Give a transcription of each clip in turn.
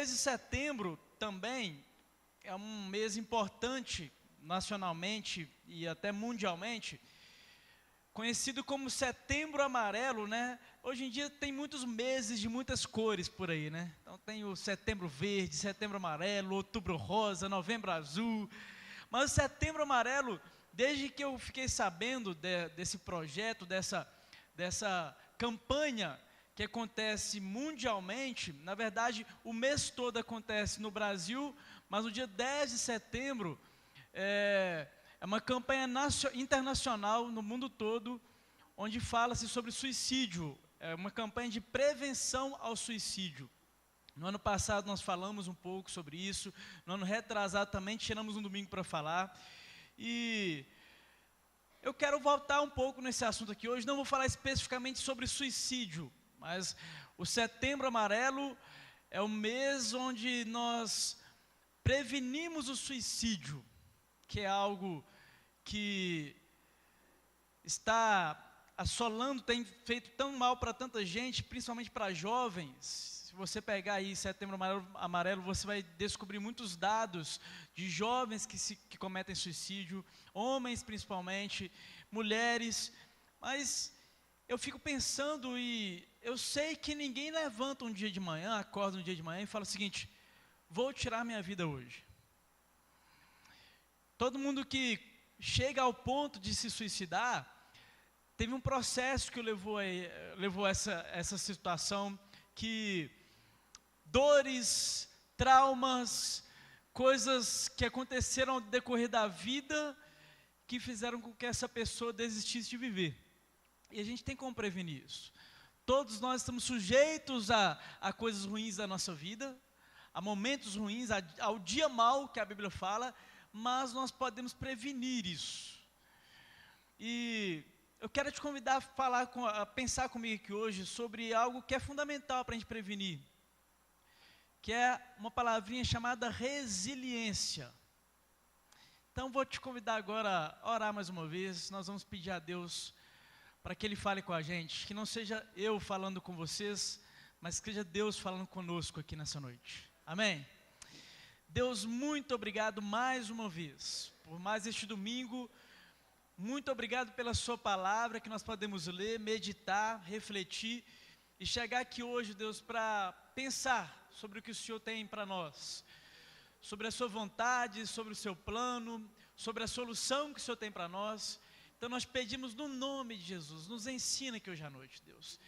mês de setembro também é um mês importante nacionalmente e até mundialmente, conhecido como Setembro Amarelo, né? Hoje em dia tem muitos meses de muitas cores por aí, né? Então tem o Setembro Verde, Setembro Amarelo, Outubro Rosa, Novembro Azul. Mas o Setembro Amarelo, desde que eu fiquei sabendo desse projeto, dessa campanha que acontece mundialmente, na verdade o mês todo acontece no Brasil, mas no dia 10 de setembro é uma campanha internacional no mundo todo, onde fala-se sobre suicídio, é uma campanha de prevenção ao suicídio. No ano passado nós falamos um pouco sobre isso, no ano retrasado também tiramos um domingo para falar, e eu quero voltar um pouco nesse assunto aqui hoje. Não vou falar especificamente sobre suicídio, mas o Setembro Amarelo é o mês onde nós prevenimos o suicídio, que é algo que está assolando, tem feito tão mal para tanta gente, principalmente para jovens. Se você pegar aí Setembro Amarelo, você vai descobrir muitos dados de jovens que cometem suicídio, homens principalmente, mulheres, mas eu fico pensando, e eu sei que ninguém levanta um dia de manhã, acorda um dia de manhã e fala o seguinte: vou tirar minha vida hoje. Todo mundo que chega ao ponto de se suicidar, teve um processo que levou a essa situação, que dores, traumas, coisas que aconteceram ao decorrer da vida, que fizeram com que essa pessoa desistisse de viver. E a gente tem como prevenir isso. Todos nós estamos sujeitos a coisas ruins da nossa vida, a momentos ruins, ao dia mau que a Bíblia fala, mas nós podemos prevenir isso. E eu quero te convidar a pensar comigo aqui hoje sobre algo que é fundamental para a gente prevenir, que é uma palavrinha chamada resiliência. Então vou te convidar agora a orar mais uma vez. Nós vamos pedir a Deus para que Ele fale com a gente, que não seja eu falando com vocês, mas que seja Deus falando conosco aqui nessa noite. Amém? Deus, muito obrigado mais uma vez, por mais este domingo. Muito obrigado pela sua palavra, que nós podemos ler, meditar, refletir, e chegar aqui hoje, Deus, para pensar sobre o que o Senhor tem para nós, sobre a sua vontade, sobre o seu plano, sobre a solução que o Senhor tem para nós. Então nós pedimos no nome de Jesus, nos ensina aqui hoje à noite, Deus.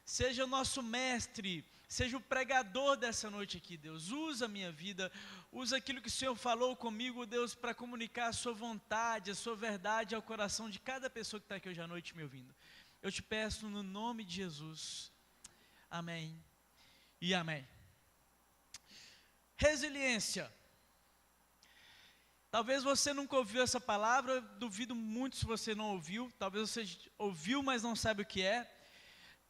Seja o nosso mestre, seja o pregador dessa noite aqui, Deus. Usa a minha vida, usa aquilo que o Senhor falou comigo, Deus, para comunicar a sua vontade, a sua verdade ao coração de cada pessoa que está aqui hoje à noite me ouvindo. Eu te peço no nome de Jesus. Amém e amém. Resiliência. Talvez você nunca ouviu essa palavra, duvido muito se você não ouviu. Talvez você ouviu, mas não sabe o que é.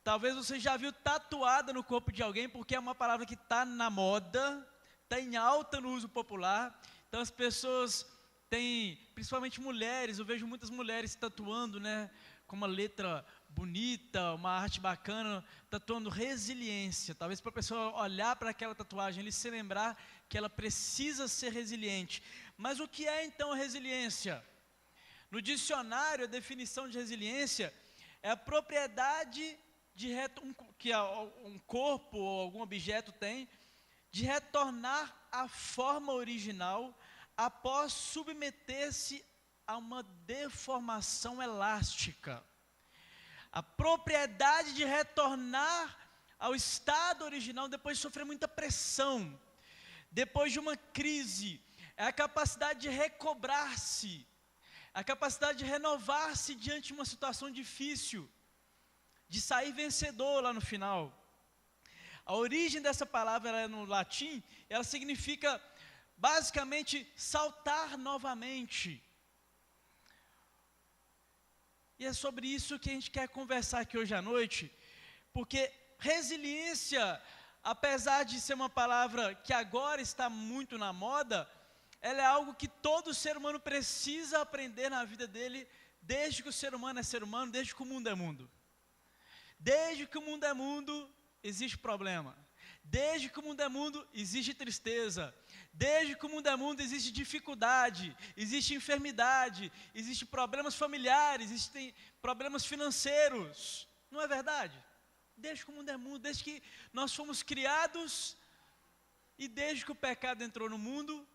Talvez você já viu tatuada no corpo de alguém, porque é uma palavra que está na moda, está em alta no uso popular. Então as pessoas têm, principalmente mulheres, eu vejo muitas mulheres tatuando, né, com uma letra bonita, uma arte bacana, tatuando resiliência. Talvez para a pessoa olhar para aquela tatuagem e se lembrar que ela precisa ser resiliente. Mas o que é então a resiliência? No dicionário, a definição de resiliência é a propriedade que um corpo ou algum objeto tem, de retornar à forma original após submeter-se a uma deformação elástica. A propriedade de retornar ao estado original depois de sofrer muita pressão, depois de uma crise, é a capacidade de recobrar-se, a capacidade de renovar-se diante de uma situação difícil, de sair vencedor lá no final. A origem dessa palavra no latim, ela significa basicamente saltar novamente. E é sobre isso que a gente quer conversar aqui hoje à noite, porque resiliência, apesar de ser uma palavra que agora está muito na moda, ela é algo que todo ser humano precisa aprender na vida dele, desde que o ser humano é ser humano, desde que o mundo é mundo. Desde que o mundo é mundo, existe problema. Desde que o mundo é mundo, existe tristeza. Desde que o mundo é mundo, existe dificuldade, existe enfermidade, existe problemas familiares, existem problemas financeiros. Não é verdade? Desde que o mundo é mundo, desde que nós fomos criados e desde que o pecado entrou no mundo,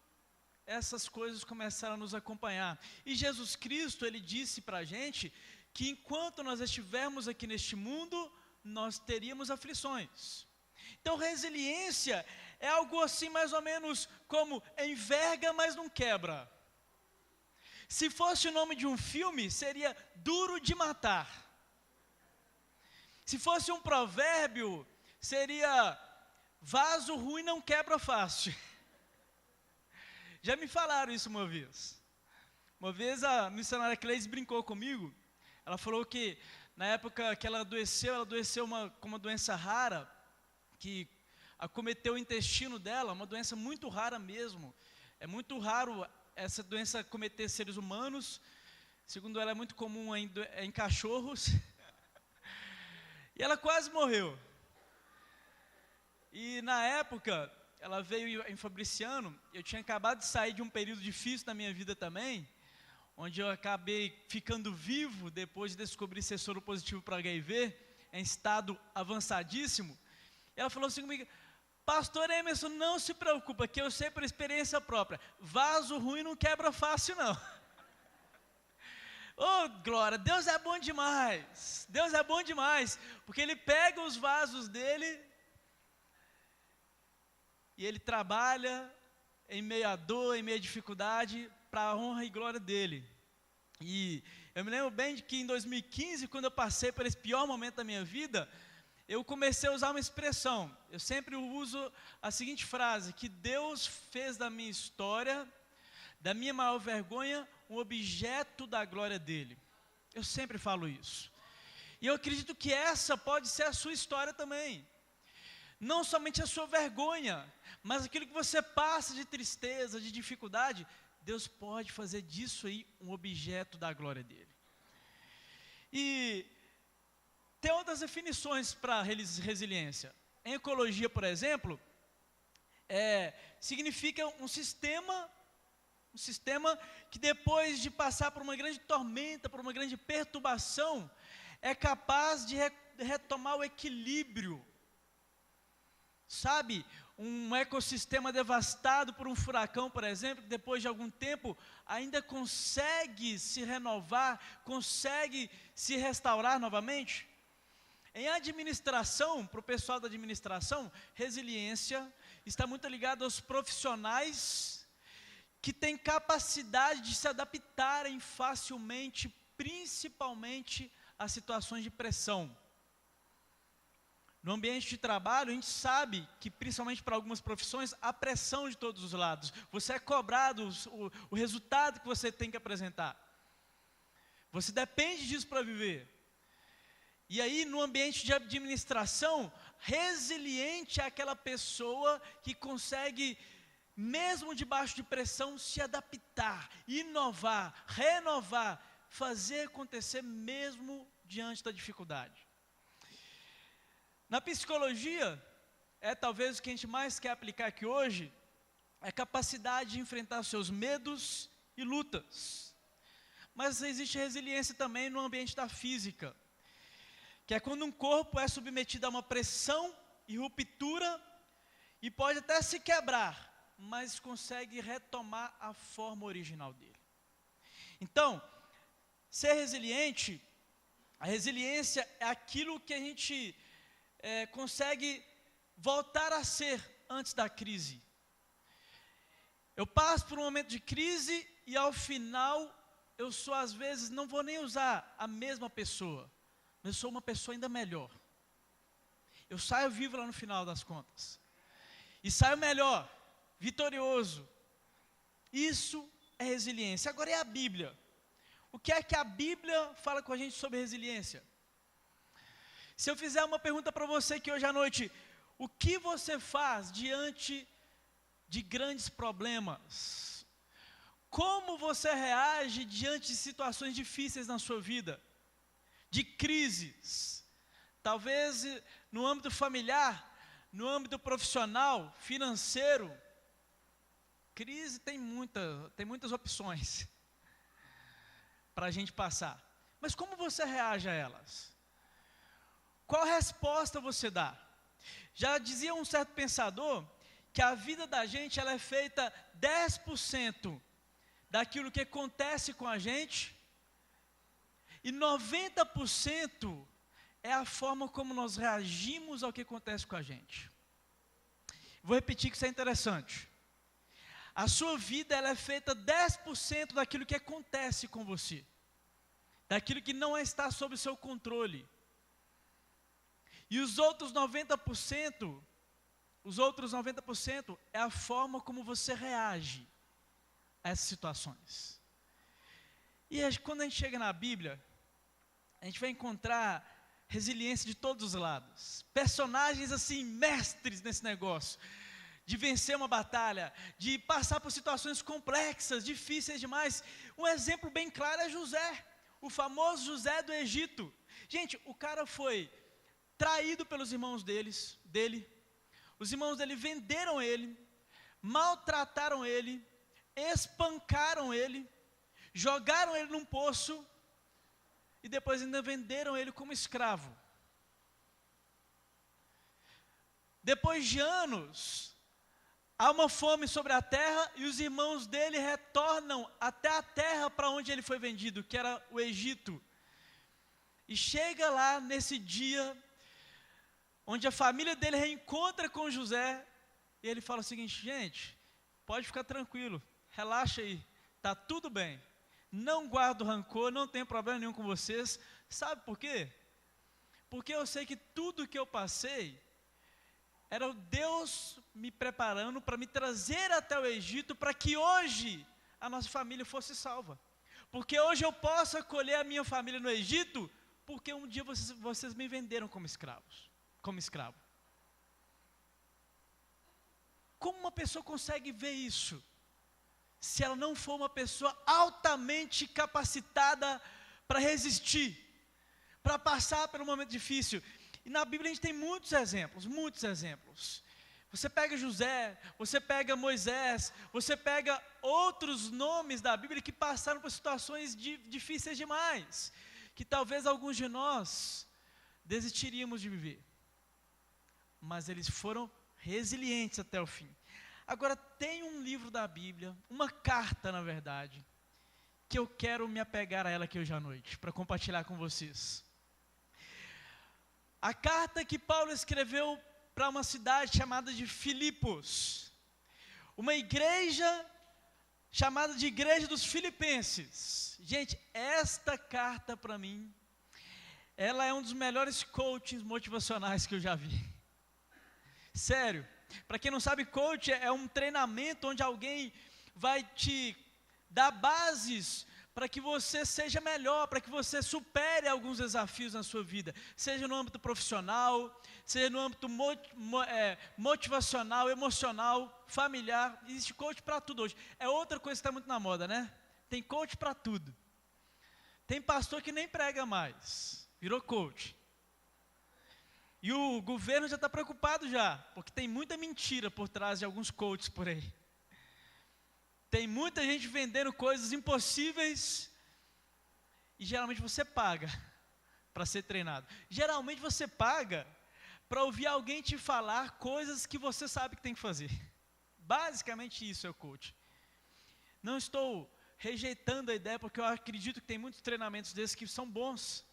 essas coisas começaram a nos acompanhar. E Jesus Cristo, Ele disse para a gente que enquanto nós estivermos aqui neste mundo, nós teríamos aflições. Então, resiliência é algo assim mais ou menos como enverga, mas não quebra. Se fosse o nome de um filme, seria Duro de Matar. Se fosse um provérbio, seria vaso ruim não quebra fácil. Já me falaram isso uma vez. Uma vez a missionária Cleide brincou comigo. Ela falou que na época que ela adoeceu com uma doença rara, que acometeu o intestino dela, uma doença muito rara mesmo. É muito raro essa doença acometer seres humanos. Segundo ela, é muito comum em cachorros. E ela quase morreu. E na época, ela veio em Fabriciano, eu tinha acabado de sair de um período difícil na minha vida também, onde eu acabei ficando vivo depois de descobrir ser soro positivo para HIV, em estado avançadíssimo. E ela falou assim comigo: Pastor Emerson, não se preocupa, que eu sei por experiência própria, vaso ruim não quebra fácil não. Oh, glória, Deus é bom demais, Deus é bom demais, porque Ele pega os vasos dele, e Ele trabalha em meio à dor, em meio à dificuldade, para a honra e glória dEle. E eu me lembro bem de que em 2015, quando eu passei por esse pior momento da minha vida, eu comecei a usar uma expressão. Eu sempre uso a seguinte frase: que Deus fez da minha história, da minha maior vergonha, um objeto da glória dEle. Eu sempre falo isso. E eu acredito que essa pode ser a sua história também. Não somente a sua vergonha, mas aquilo que você passa de tristeza, de dificuldade, Deus pode fazer disso aí um objeto da glória dEle. E tem outras definições para resiliência. Em ecologia, por exemplo, significa um sistema que depois de passar por uma grande tormenta, por uma grande perturbação, é capaz de retomar o equilíbrio. Sabe, um ecossistema devastado por um furacão, por exemplo, que depois de algum tempo ainda consegue se renovar, consegue se restaurar novamente. Em administração, para o pessoal da administração, resiliência está muito ligado aos profissionais que têm capacidade de se adaptarem facilmente, principalmente a situações de pressão. No ambiente de trabalho, a gente sabe que, principalmente para algumas profissões, há pressão de todos os lados. Você é cobrado o resultado que você tem que apresentar. Você depende disso para viver. E aí, no ambiente de administração, resiliente é aquela pessoa que consegue, mesmo debaixo de pressão, se adaptar, inovar, renovar, fazer acontecer mesmo diante da dificuldade. Na psicologia, talvez o que a gente mais quer aplicar aqui hoje, é a capacidade de enfrentar os seus medos e lutas. Mas existe resiliência também no ambiente da física, que é quando um corpo é submetido a uma pressão e ruptura, e pode até se quebrar, mas consegue retomar a forma original dele. Então, ser resiliente, a resiliência é aquilo que a gente consegue voltar a ser antes da crise. Eu passo por um momento de crise e ao final eu sou, às vezes, não vou nem usar a mesma pessoa, mas eu sou uma pessoa ainda melhor. Eu saio vivo lá no final das contas. E saio melhor, vitorioso. Isso é resiliência. Agora é a Bíblia. O que é que a Bíblia fala com a gente sobre resiliência? Se eu fizer uma pergunta para você aqui hoje à noite, o que você faz diante de grandes problemas? Como você reage diante de situações difíceis na sua vida? De crises? Talvez no âmbito familiar, no âmbito profissional, financeiro, crise tem muitas opções para a gente passar. Mas como você reage a elas? Qual resposta você dá? Já dizia um certo pensador que a vida da gente ela é feita 10% daquilo que acontece com a gente e 90% é a forma como nós reagimos ao que acontece com a gente. Vou repetir que isso é interessante. A sua vida ela é feita 10% daquilo que acontece com você, daquilo que não está sob seu controle. E os outros 90% é a forma como você reage a essas situações. E quando a gente chega na Bíblia, a gente vai encontrar resiliência de todos os lados. Personagens assim, mestres nesse negócio, de vencer uma batalha, de passar por situações complexas, difíceis demais. Um exemplo bem claro é José, o famoso José do Egito. Gente, o cara foi traído pelos irmãos dele. Os irmãos dele venderam ele, maltrataram ele, espancaram ele, jogaram ele num poço e depois ainda venderam ele como escravo. Depois de anos, há uma fome sobre a terra e os irmãos dele retornam até a terra para onde ele foi vendido, que era o Egito. E chega lá nesse dia, onde a família dele reencontra com José, e ele fala o seguinte: gente, pode ficar tranquilo, relaxa aí, está tudo bem, não guardo rancor, não tenho problema nenhum com vocês. Sabe por quê? Porque eu sei que tudo que eu passei, era Deus me preparando para me trazer até o Egito, para que hoje a nossa família fosse salva. Porque hoje eu posso acolher a minha família no Egito, porque um dia vocês me venderam como escravo. Como uma pessoa consegue ver isso, se ela não for uma pessoa altamente capacitada para resistir, para passar por um momento difícil? E na Bíblia a gente tem muitos exemplos. Você pega José, você pega Moisés, você pega outros nomes da Bíblia que passaram por situações difíceis demais, que talvez alguns de nós desistiríamos de viver. Mas eles foram resilientes até o fim. Agora, tem um livro da Bíblia, uma carta na verdade, que eu quero me apegar a ela aqui hoje à noite, para compartilhar com vocês. A carta que Paulo escreveu para uma cidade chamada de Filipos, uma igreja chamada de Igreja dos Filipenses. Gente, esta carta para mim, ela é um dos melhores coachings motivacionais que eu já vi. Sério, para quem não sabe, coach é um treinamento onde alguém vai te dar bases para que você seja melhor, para que você supere alguns desafios na sua vida, seja no âmbito profissional, seja no âmbito motivacional, emocional, familiar. Existe coach para tudo hoje. É outra coisa que está muito na moda, né? Tem coach para tudo. Tem pastor que nem prega mais, virou coach. E o governo já está preocupado já, porque tem muita mentira por trás de alguns coaches por aí. Tem muita gente vendendo coisas impossíveis, e geralmente você paga para ser treinado. Geralmente você paga para ouvir alguém te falar coisas que você sabe que tem que fazer. Basicamente isso é o coach. Não estou rejeitando a ideia, porque eu acredito que tem muitos treinamentos desses que são bons,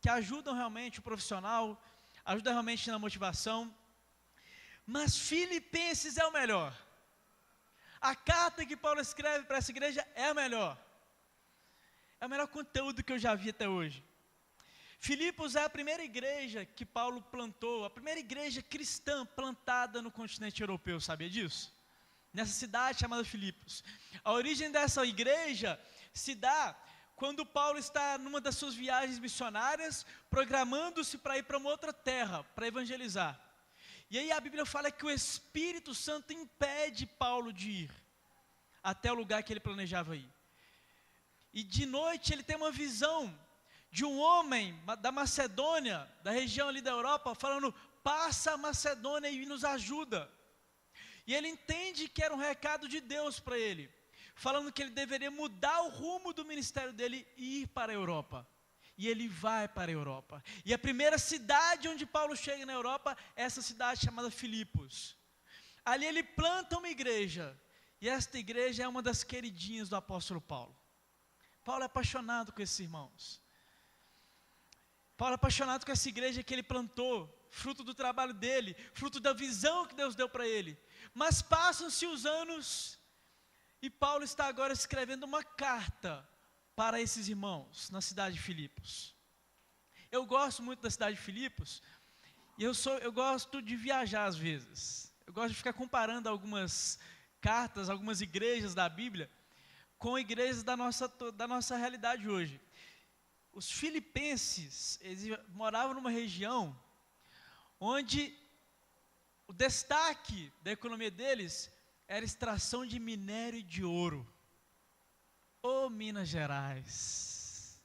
que ajudam realmente o profissional, ajuda realmente na motivação, mas Filipenses é o melhor. A carta que Paulo escreve para essa igreja é a melhor. É o melhor conteúdo que eu já vi até hoje. Filipos é a primeira igreja que Paulo plantou, a primeira igreja cristã plantada no continente europeu, sabia disso? Nessa cidade chamada Filipos. A origem dessa igreja se dá quando Paulo está numa das suas viagens missionárias, programando-se para ir para uma outra terra, para evangelizar. E aí a Bíblia fala que o Espírito Santo impede Paulo de ir até o lugar que ele planejava ir. E de noite ele tem uma visão de um homem da Macedônia, da região ali da Europa, falando: passa a Macedônia e nos ajuda. E ele entende que era um recado de Deus para ele, falando que ele deveria mudar o rumo do ministério dele e ir para a Europa. E ele vai para a Europa. E a primeira cidade onde Paulo chega na Europa é essa cidade chamada Filipos. Ali ele planta uma igreja. E esta igreja é uma das queridinhas do apóstolo Paulo. Paulo é apaixonado com esses irmãos. Paulo é apaixonado com essa igreja que ele plantou, fruto do trabalho dele, fruto da visão que Deus deu para ele. Mas passam-se os anos e Paulo está agora escrevendo uma carta para esses irmãos na cidade de Filipos. Eu gosto muito da cidade de Filipos e eu gosto de viajar às vezes. Eu gosto de ficar comparando algumas cartas, algumas igrejas da Bíblia com igrejas da nossa realidade hoje. Os filipenses, eles moravam numa região onde o destaque da economia deles era extração de minério e de ouro. Ô Minas Gerais!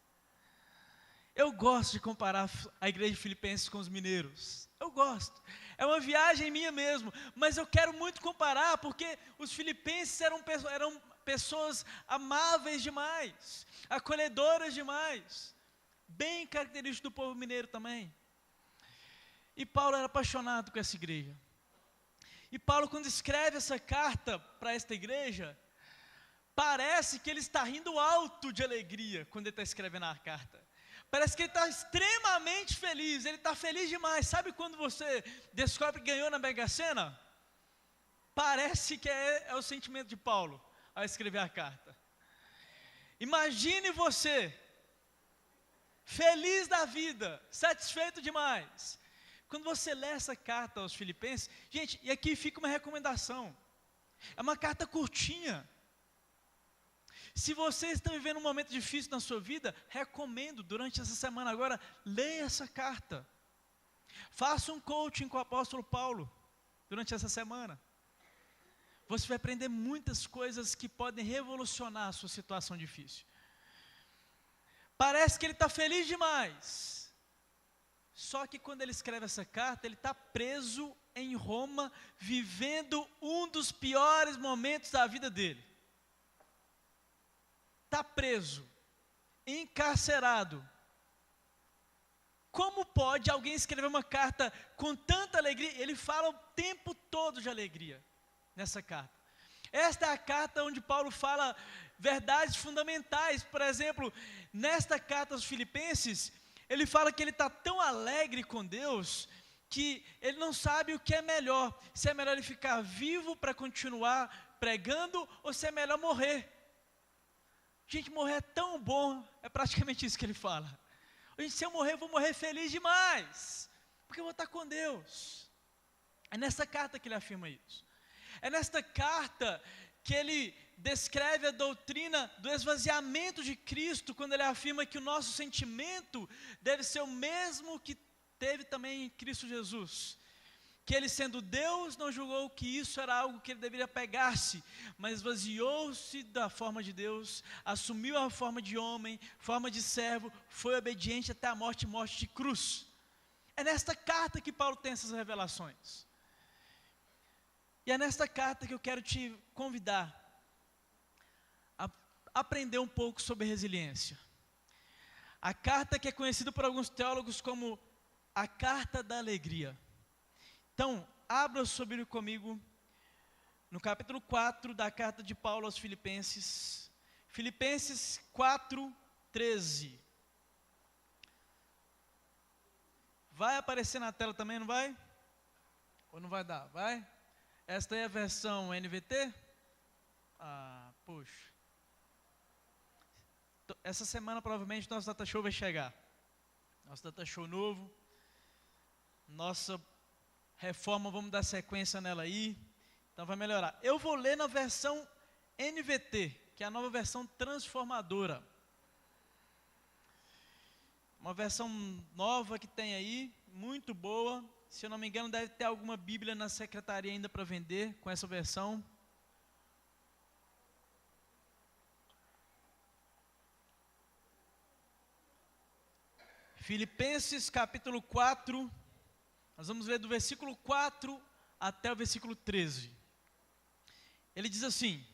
Eu gosto de comparar a igreja de Filipenses com os mineiros. Eu gosto. É uma viagem minha mesmo, mas eu quero muito comparar porque os filipenses eram pessoas amáveis demais, acolhedoras demais, bem característico do povo mineiro também. E Paulo era apaixonado com essa igreja. E Paulo, quando escreve essa carta para esta igreja, parece que ele está rindo alto de alegria quando ele está escrevendo a carta. Parece que ele está extremamente feliz, ele está feliz demais. Sabe quando você descobre que ganhou na Mega Sena? Parece que é o sentimento de Paulo ao escrever a carta. Imagine você, feliz da vida, satisfeito demais. Quando você lê essa carta aos filipenses, gente, e aqui fica uma recomendação. É uma carta curtinha. Se você está vivendo um momento difícil na sua vida, recomendo, durante essa semana agora, leia essa carta. Faça um coaching com o apóstolo Paulo, durante essa semana. Você vai aprender muitas coisas que podem revolucionar a sua situação difícil. Parece que ele está feliz demais. Só que quando ele escreve essa carta, ele está preso em Roma, vivendo um dos piores momentos da vida dele. Está preso, encarcerado. Como pode alguém escrever uma carta com tanta alegria? Ele fala o tempo todo de alegria nessa carta. Esta é a carta onde Paulo fala verdades fundamentais. Por exemplo, nesta carta aos Filipenses, ele fala que ele está tão alegre com Deus, que ele não sabe o que é melhor. Se é melhor ele ficar vivo para continuar pregando, ou se é melhor morrer. Gente, morrer é tão bom, é praticamente isso que ele fala. Gente, se eu morrer, eu vou morrer feliz demais, porque eu vou estar com Deus. É nessa carta que ele afirma isso. É nesta carta que ele descreve a doutrina do esvaziamento de Cristo, quando ele afirma que o nosso sentimento deve ser o mesmo que teve também em Cristo Jesus. Que ele, sendo Deus, não julgou que isso era algo que ele deveria pegar-se, mas esvaziou-se da forma de Deus, assumiu a forma de homem, forma de servo, foi obediente até a morte de cruz. É nesta carta que Paulo tem essas revelações. E é nesta carta que eu quero te convidar a aprender um pouco sobre resiliência. A carta que é conhecida por alguns teólogos como a carta da alegria. Então, abra sua Bíblia comigo no capítulo 4 da carta de Paulo aos Filipenses. Filipenses 4:13. Vai aparecer na tela também, não vai? Ou não vai dar? Vai? Esta é a versão NVT? Ah, puxa. Essa semana provavelmente nosso data show vai chegar. Nosso data show novo. Nossa reforma, vamos dar sequência nela aí. Então vai melhorar. Eu vou ler na versão NVT, que é a nova versão transformadora. Uma versão nova que tem aí, muito boa. Se eu não me engano, deve ter alguma Bíblia na secretaria ainda para vender com essa versão. Filipenses capítulo 4, Nós vamos ler do versículo 4 até o versículo 13. Ele diz assim: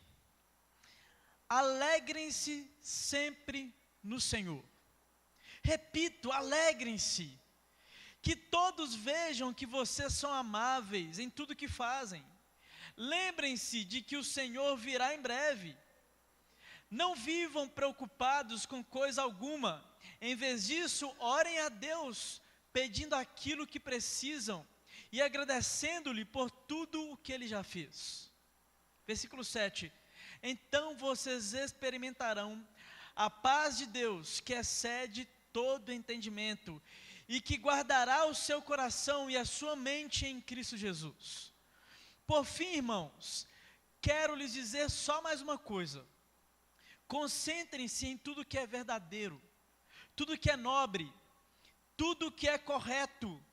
alegrem-se sempre no Senhor. Repito, alegrem-se. Que todos vejam que vocês são amáveis em tudo que fazem. Lembrem-se de que o Senhor virá em breve. Não vivam preocupados com coisa alguma. Em vez disso, orem a Deus, pedindo aquilo que precisam e agradecendo-lhe por tudo o que Ele já fez. Versículo 7. Então vocês experimentarão a paz de Deus, que excede todo entendimento, e que guardará o seu coração e a sua mente em Cristo Jesus. Por fim, irmãos, quero lhes dizer só mais uma coisa. Concentrem-se em tudo que é verdadeiro, tudo que é nobre, tudo que é correto,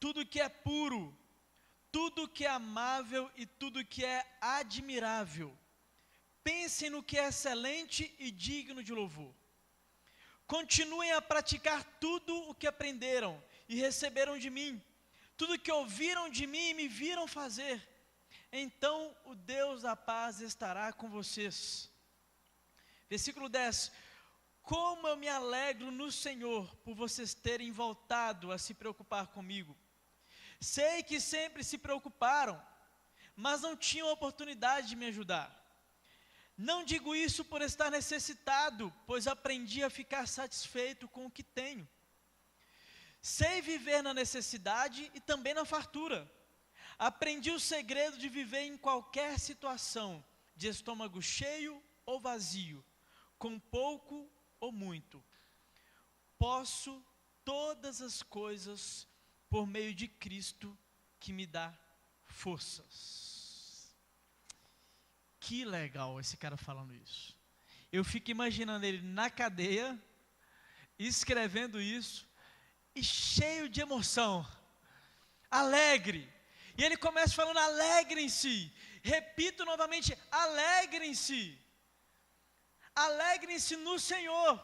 tudo que é puro, tudo que é amável e tudo que é admirável. Pensem no que é excelente e digno de louvor. Continuem a praticar tudo o que aprenderam e receberam de mim, tudo que ouviram de mim e me viram fazer. Então o Deus da paz estará com vocês. Versículo 10. Como eu me alegro no Senhor por vocês terem voltado a se preocupar comigo. Sei que sempre se preocuparam, mas não tinham oportunidade de me ajudar. Não digo isso por estar necessitado, pois aprendi a ficar satisfeito com o que tenho. Sei viver na necessidade e também na fartura. Aprendi o segredo de viver em qualquer situação, de estômago cheio ou vazio, com pouco ou muito. Posso todas as coisas por meio de Cristo que me dá forças. Que legal esse cara falando isso. Eu fico imaginando ele na cadeia, escrevendo isso, e cheio de emoção, alegre. E ele começa falando: alegrem-se. Repito novamente: alegrem-se. Alegrem-se no Senhor.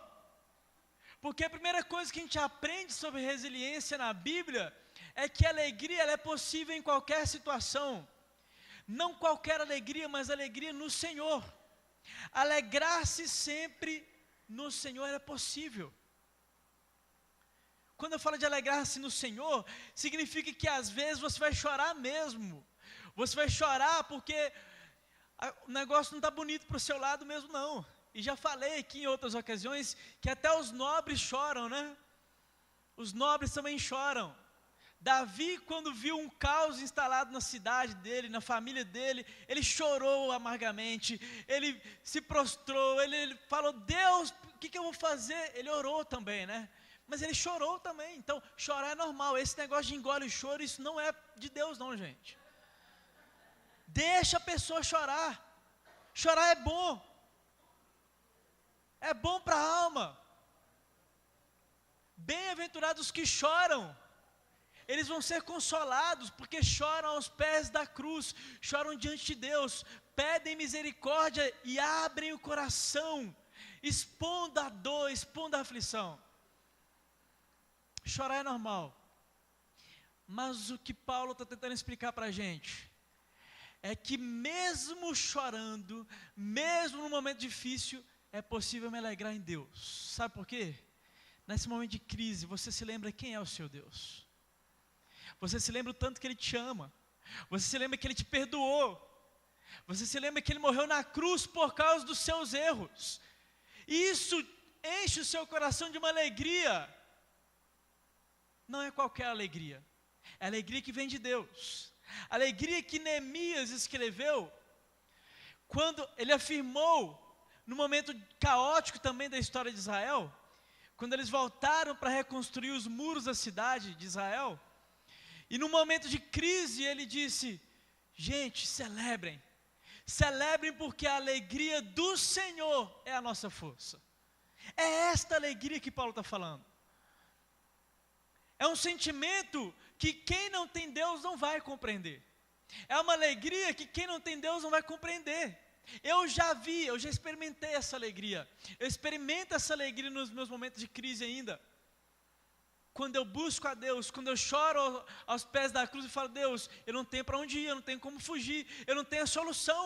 Porque a primeira coisa que a gente aprende sobre resiliência na Bíblia é que a alegria ela é possível em qualquer situação. Não qualquer alegria, mas alegria no Senhor. Alegrar-se sempre no Senhor é possível. Quando eu falo de alegrar-se no Senhor, significa que às vezes você vai chorar mesmo. Você vai chorar porque o negócio não está bonito para o seu lado mesmo não. E já falei aqui em outras ocasiões que até os nobres choram, né? Os nobres também choram. Davi, quando viu um caos instalado na cidade dele, na família dele, ele chorou amargamente, ele se prostrou, ele falou: Deus, o que eu vou fazer? Ele orou também, né? Mas ele chorou também. Então, chorar é normal. Esse negócio de engole o choro, isso não é de Deus não, gente. Deixa a pessoa chorar. Chorar é bom. É bom para a alma. Bem-aventurados que choram. Eles vão ser consolados, porque choram aos pés da cruz, choram diante de Deus, pedem misericórdia e abrem o coração, expondo a dor, expondo a aflição. Chorar é normal, mas o que Paulo está tentando explicar para a gente, é que mesmo chorando, mesmo no momento difícil, é possível me alegrar em Deus. Sabe por quê? Nesse momento de crise, você se lembra quem é o seu Deus. Você se lembra o tanto que Ele te ama. Você se lembra que Ele te perdoou. Você se lembra que Ele morreu na cruz por causa dos seus erros. E isso enche o seu coração de uma alegria. Não é qualquer alegria. É a alegria que vem de Deus. A alegria que Neemias escreveu, quando ele afirmou, no momento caótico também da história de Israel, quando eles voltaram para reconstruir os muros da cidade de Israel, e no momento de crise ele disse: gente, celebrem, celebrem porque a alegria do Senhor é a nossa força. É esta alegria que Paulo está falando. É um sentimento que quem não tem Deus não vai compreender. É uma alegria que quem não tem Deus não vai compreender. Eu já experimentei essa alegria. Eu experimento essa alegria nos meus momentos de crise ainda. quando eu busco a Deus, quando eu choro aos pés da cruz e falo, Deus, eu não tenho para onde ir, eu não tenho como fugir, eu não tenho a solução.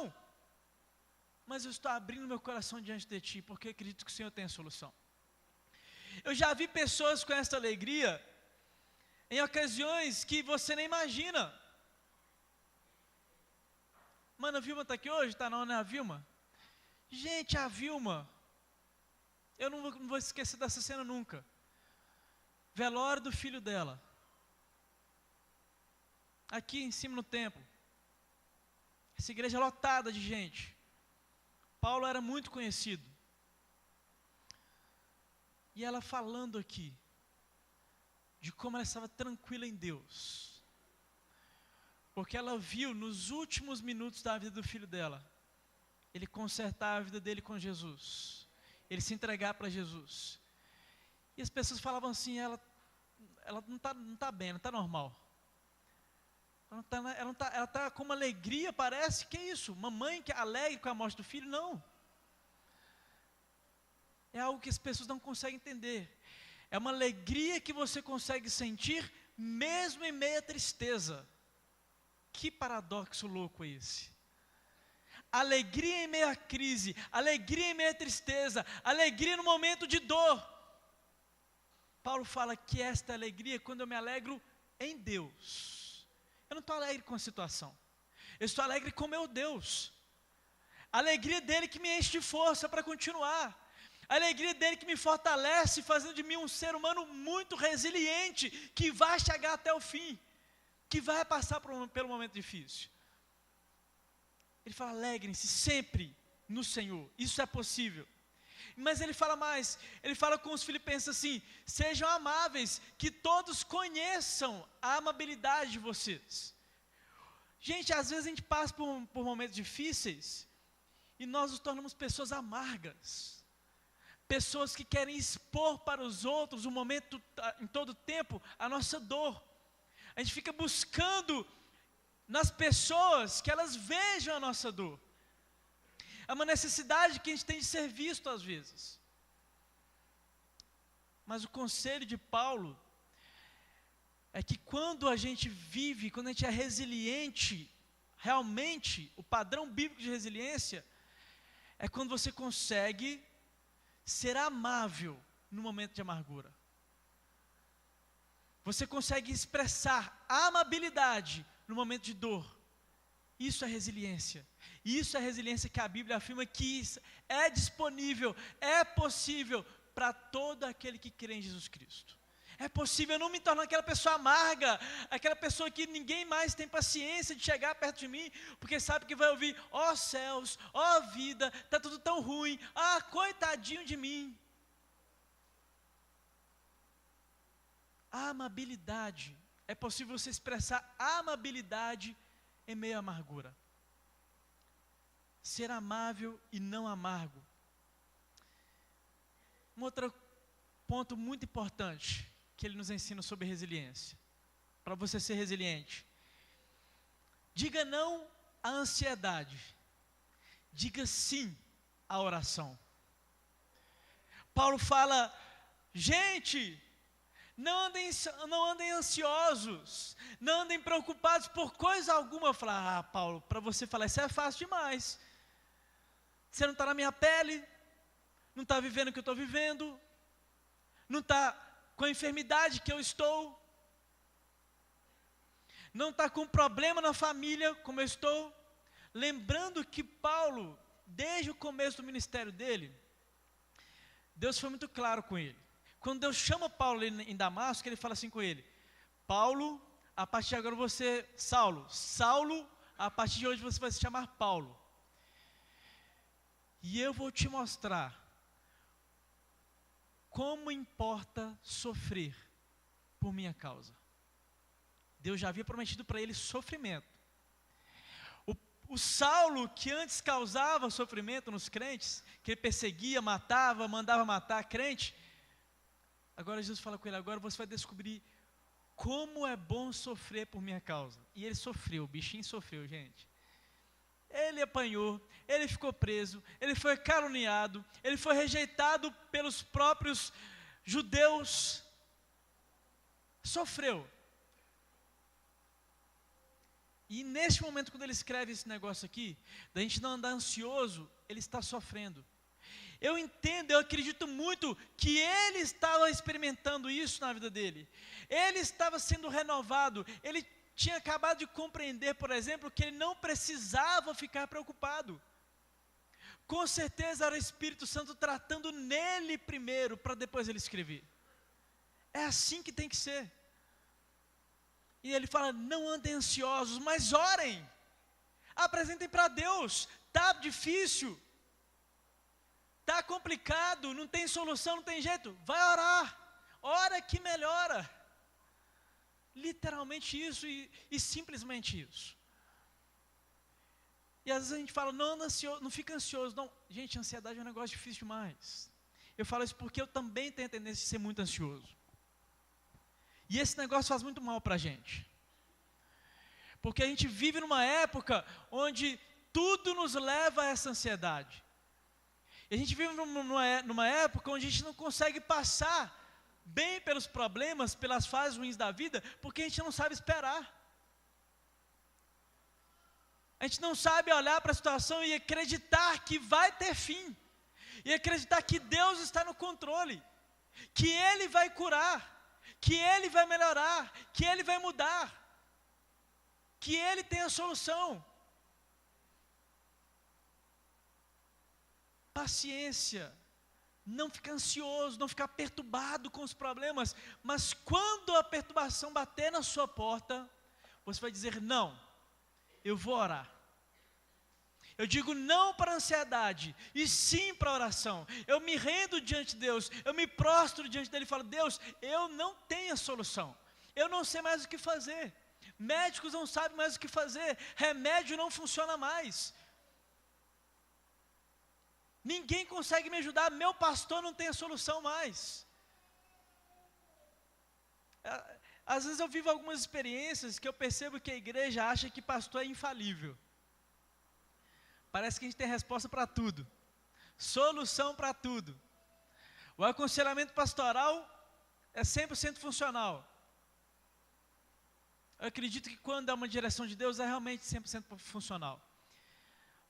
Mas eu estou abrindo meu coração diante de Ti, porque eu acredito que o Senhor tem a solução. Eu já vi pessoas com essa alegria, em ocasiões que você nem imagina. Mano, a Vilma está aqui hoje? Está não, né, a Vilma? Gente, a Vilma, eu não vou esquecer dessa cena nunca. Velório do filho dela. Aqui em cima no templo. Essa igreja lotada de gente. Paulo era muito conhecido. E ela falando aqui, de como ela estava tranquila em Deus. Porque ela viu nos últimos minutos da vida do filho dela, ele consertar a vida dele com Jesus. Ele se entregar para Jesus. E as pessoas falavam assim, ela não tá bem, não está normal. Ela está com uma alegria, parece, que é isso? Uma mãe que é alegre com a morte do filho? Não. É algo que as pessoas não conseguem entender. É uma alegria que você consegue sentir, mesmo em meio à tristeza. Que paradoxo louco é esse? Alegria em meio à crise, alegria em meio à tristeza, alegria no momento de dor. Paulo fala que esta alegria é quando eu me alegro em Deus. Eu não estou alegre com a situação, eu estou alegre com meu Deus. A alegria dele que me enche de força para continuar. A alegria dele que me fortalece, fazendo de mim um ser humano muito resiliente, que vai chegar até o fim, que vai passar pelo momento difícil. Ele fala, alegrem-se sempre no Senhor, isso é possível. Mas ele fala mais, ele fala com os filipenses assim, sejam amáveis, que todos conheçam a amabilidade de vocês. Gente, às vezes a gente passa por momentos difíceis, e nós nos tornamos pessoas amargas, pessoas que querem expor para os outros, em todo tempo, a nossa dor. A gente fica buscando nas pessoas que elas vejam a nossa dor. É uma necessidade que a gente tem de ser visto às vezes. Mas o conselho de Paulo é que quando a gente vive, quando a gente é resiliente, realmente, o padrão bíblico de resiliência é quando você consegue ser amável no momento de amargura. Você consegue expressar amabilidade no momento de dor. Isso é resiliência. Isso é resiliência que a Bíblia afirma que é disponível, é possível para todo aquele que crê em Jesus Cristo. É possível eu não me tornar aquela pessoa amarga, aquela pessoa que ninguém mais tem paciência de chegar perto de mim, porque sabe que vai ouvir, ó céus, ó vida, está tudo tão ruim, coitadinho de mim. A amabilidade, é possível você expressar amabilidade em meio à amargura. Ser amável e não amargo. Um outro ponto muito importante que ele nos ensina sobre resiliência. Para você ser resiliente. Diga não à ansiedade. Diga sim à oração. Paulo fala, gente, não andem ansiosos, não andem preocupados por coisa alguma. Falar, Paulo, para você falar isso é fácil demais. Você não está na minha pele, não está vivendo o que eu estou vivendo, não está com a enfermidade que eu estou, não está com problema na família como eu estou. Lembrando que Paulo, desde o começo do ministério dele, Deus foi muito claro com ele. Quando Deus chama Paulo em Damasco, ele fala assim com ele, Paulo, a partir de agora você, Saulo, a partir de hoje você vai se chamar Paulo. E eu vou te mostrar como importa sofrer por minha causa. Deus já havia prometido para ele sofrimento. O Saulo, que antes causava sofrimento nos crentes, que ele perseguia, matava, mandava matar crente, agora Jesus fala com ele, agora você vai descobrir como é bom sofrer por minha causa. E ele sofreu, o bichinho sofreu, gente. Ele apanhou, ele ficou preso, ele foi caluniado, ele foi rejeitado pelos próprios judeus. sofreu. E neste momento, quando ele escreve esse negócio aqui, da gente não andar ansioso, ele está sofrendo. Eu entendo, eu acredito muito que ele estava experimentando isso na vida dele. Ele estava sendo renovado. Ele tinha acabado de compreender, por exemplo, que ele não precisava ficar preocupado. Com certeza era o Espírito Santo tratando nele primeiro, para depois ele escrever. É assim que tem que ser. E ele fala, não andem ansiosos, mas orem. Apresentem para Deus. Está difícil. Está complicado, não tem solução, não tem jeito. Vai orar. Ora que melhora. Literalmente isso e simplesmente isso. E às vezes a gente fala, não anda ansioso, não fica ansioso. Não, gente, ansiedade é um negócio difícil demais. Eu falo isso porque eu também tenho a tendência de ser muito ansioso. E esse negócio faz muito mal para a gente. Porque a gente vive numa época onde tudo nos leva a essa ansiedade. E a gente vive numa época onde a gente não consegue passar bem pelos problemas, pelas fases ruins da vida, porque a gente não sabe esperar. A gente não sabe olhar para a situação e acreditar que vai ter fim. E acreditar que Deus está no controle. Que Ele vai curar. Que Ele vai melhorar. Que Ele vai mudar. Que Ele tem a solução. Paciência. Não ficar ansioso, não ficar perturbado com os problemas. Mas quando a perturbação bater na sua porta, você vai dizer, não, eu vou orar. Eu digo não para a ansiedade, e sim para a oração. Eu me rendo diante de Deus, eu me prostro diante dEle e falo, Deus, eu não tenho a solução. Eu não sei mais o que fazer. Médicos não sabem mais o que fazer. Remédio não funciona mais. Ninguém consegue me ajudar, meu pastor não tem a solução mais. Às vezes eu vivo algumas experiências que eu percebo que a igreja acha que pastor é infalível. Parece que a gente tem resposta para tudo, solução para tudo. O aconselhamento pastoral é 100% funcional. Eu acredito que quando é uma direção de Deus é realmente 100% funcional.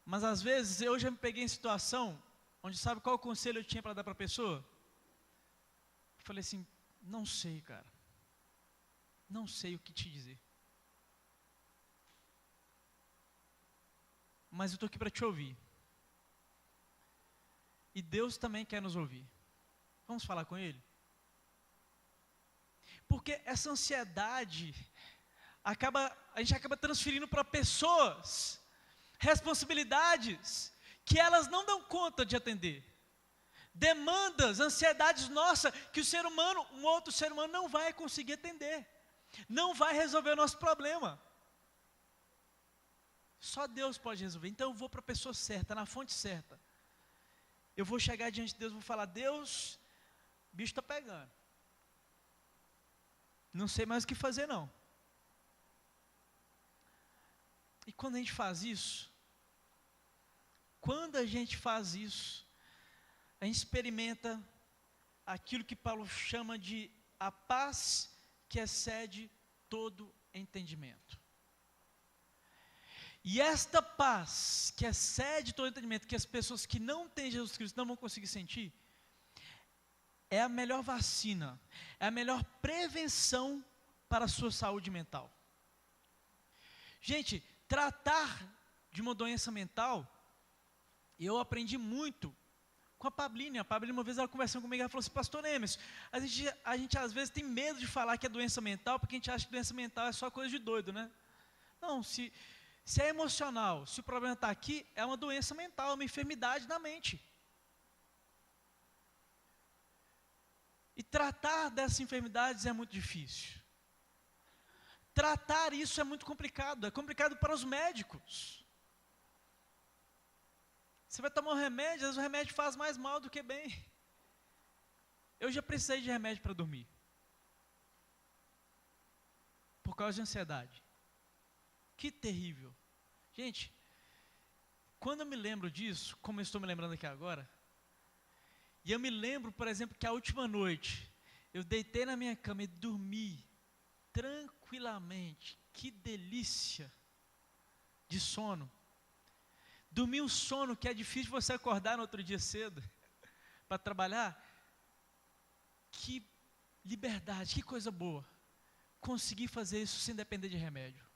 Mas às vezes eu já me peguei em situação onde sabe qual conselho eu tinha para dar para a pessoa? Eu falei assim, não sei, cara. Não sei o que te dizer. Mas eu estou aqui para te ouvir. E Deus também quer nos ouvir. Vamos falar com Ele? Porque essa ansiedade, a gente acaba transferindo para pessoas responsabilidades que elas não dão conta de atender. Demandas, ansiedades nossas, que o ser humano, um outro ser humano não vai conseguir atender. Não vai resolver o nosso problema. Só Deus pode resolver. Então eu vou para a pessoa certa, na fonte certa. Eu vou chegar diante de Deus e vou falar, Deus, o bicho está pegando. Não sei mais o que fazer não. E quando a gente faz isso, a gente experimenta aquilo que Paulo chama de a paz que excede todo entendimento. E esta paz que excede todo entendimento, que as pessoas que não têm Jesus Cristo não vão conseguir sentir, é a melhor vacina, é a melhor prevenção para a sua saúde mental. Gente, tratar de uma doença mental, eu aprendi muito com a Pabline. A Pabline, uma vez ela conversando comigo, ela falou assim, pastor Nemes, a gente às vezes tem medo de falar que é doença mental, porque a gente acha que doença mental é só coisa de doido, né? Não, se é emocional, se o problema está aqui, é uma doença mental, é uma enfermidade na mente. E tratar dessas enfermidades é muito difícil. Tratar isso é muito complicado, é complicado para os médicos. Você vai tomar um remédio, às vezes o remédio faz mais mal do que bem. Eu já precisei de remédio para dormir. Por causa de ansiedade. Que terrível. Gente, quando eu me lembro disso, como eu estou me lembrando aqui agora, e eu me lembro, por exemplo, que a última noite, eu deitei na minha cama e dormi tranquilamente. Que delícia de sono. Dormir um sono que é difícil você acordar no outro dia cedo para trabalhar. Que liberdade, que coisa boa. Conseguir fazer isso sem depender de remédio.